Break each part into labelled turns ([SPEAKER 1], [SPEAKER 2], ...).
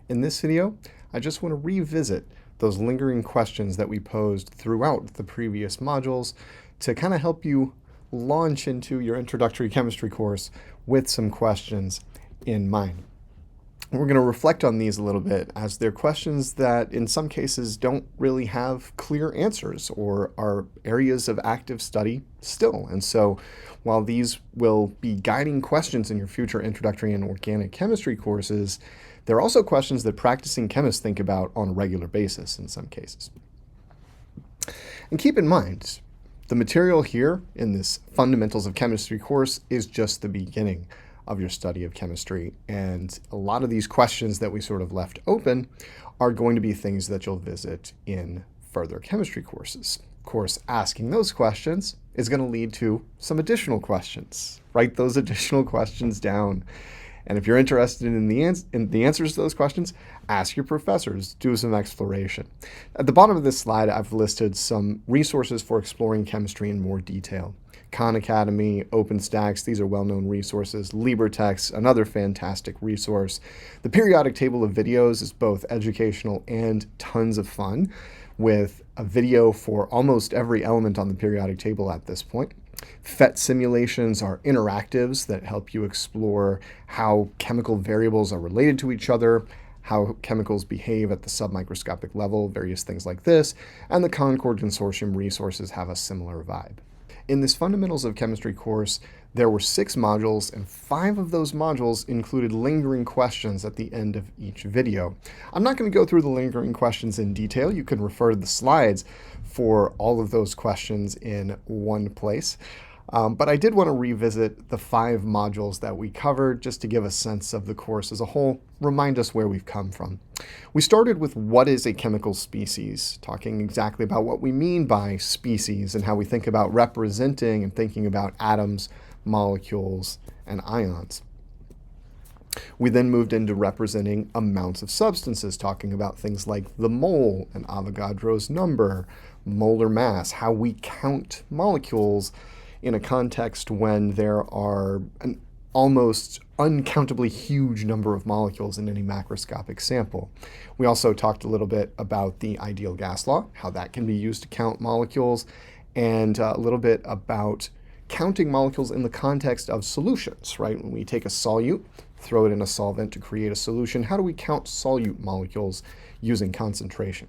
[SPEAKER 1] In this video, I just want to revisit those lingering questions that we posed throughout the previous modules to kind of help you launch into your introductory chemistry course with some questions in mind. We're going to reflect on these a little bit as they're questions that in some cases don't really have clear answers or are areas of active study still. And so while these will be guiding questions in your future introductory and organic chemistry courses, they're also questions that practicing chemists think about on a regular basis in some cases. And keep in mind, the material here in this Fundamentals of Chemistry course is just the beginning of your study of chemistry, and a lot of these questions that we sort of left open are going to be things that you'll visit in further chemistry courses. Of course, asking those questions is going to lead to some additional questions. Write those additional questions down. And if you're interested in the answers to those questions, ask your professors, do some exploration. At the bottom of this slide, I've listed some resources for exploring chemistry in more detail. Khan Academy, OpenStax, these are well-known resources. LibreText, another fantastic resource. The periodic table of videos is both educational and tons of fun, with a video for almost every element on the periodic table at this point. PhET simulations are interactives that help you explore how chemical variables are related to each other, how chemicals behave at the submicroscopic level, various things like this, and the Concord Consortium resources have a similar vibe. In this Fundamentals of Chemistry course, there were 6 modules, and 5 of those modules included lingering questions at the end of each video. I'm not going to go through the lingering questions in detail. You can refer to the slides for all of those questions in one place. But I did want to revisit the 5 modules that we covered just to give a sense of the course as a whole, remind us where we've come from. We started with what is a chemical species, talking exactly about what we mean by species and how we think about representing and thinking about atoms, molecules, and ions. We then moved into representing amounts of substances, talking about things like the mole and Avogadro's number, molar mass, how we count molecules in a context when there are an almost uncountably huge number of molecules in any macroscopic sample. We also talked a little bit about the ideal gas law, how that can be used to count molecules, and a little bit about counting molecules in the context of solutions, right? When we take a solute, throw it in a solvent to create a solution, how do we count solute molecules using concentration?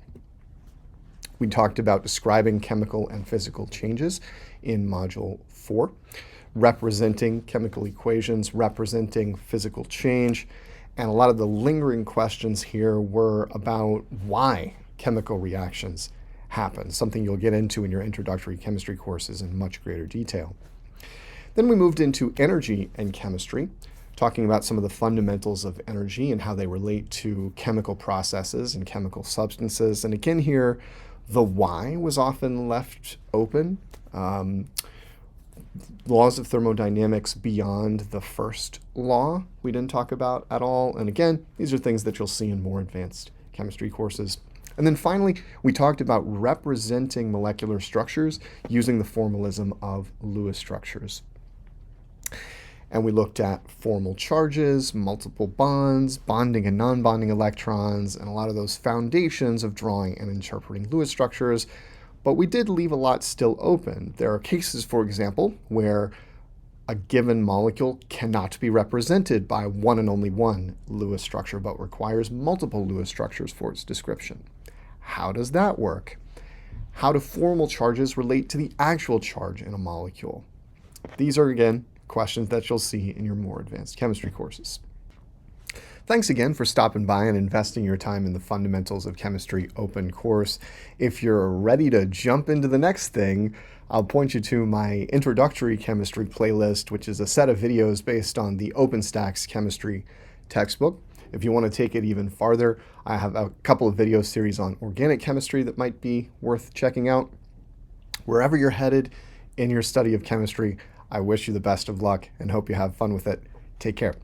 [SPEAKER 1] We talked about describing chemical and physical changes in Module 4, representing chemical equations, representing physical change, and a lot of the lingering questions here were about why chemical reactions happen, something you'll get into in your introductory chemistry courses in much greater detail. Then we moved into energy and chemistry, talking about some of the fundamentals of energy and how they relate to chemical processes and chemical substances. And again here, the why was often left open. Laws of thermodynamics beyond the first law we didn't talk about at all. And again, these are things that you'll see in more advanced chemistry courses. And then finally, we talked about representing molecular structures using the formalism of Lewis structures. And we looked at formal charges, multiple bonds, bonding and non-bonding electrons, and a lot of those foundations of drawing and interpreting Lewis structures. But we did leave a lot still open. There are cases, for example, where a given molecule cannot be represented by one and only one Lewis structure, but requires multiple Lewis structures for its description. How does that work? How do formal charges relate to the actual charge in a molecule? These are, again, questions that you'll see in your more advanced chemistry courses. Thanks again for stopping by and investing your time in the Fundamentals of Chemistry open course. If you're ready to jump into the next thing, I'll point you to my introductory chemistry playlist, which is a set of videos based on the OpenStax chemistry textbook. If you want to take it even farther, I have a couple of video series on organic chemistry that might be worth checking out. Wherever you're headed in your study of chemistry, I wish you the best of luck and hope you have fun with it. Take care.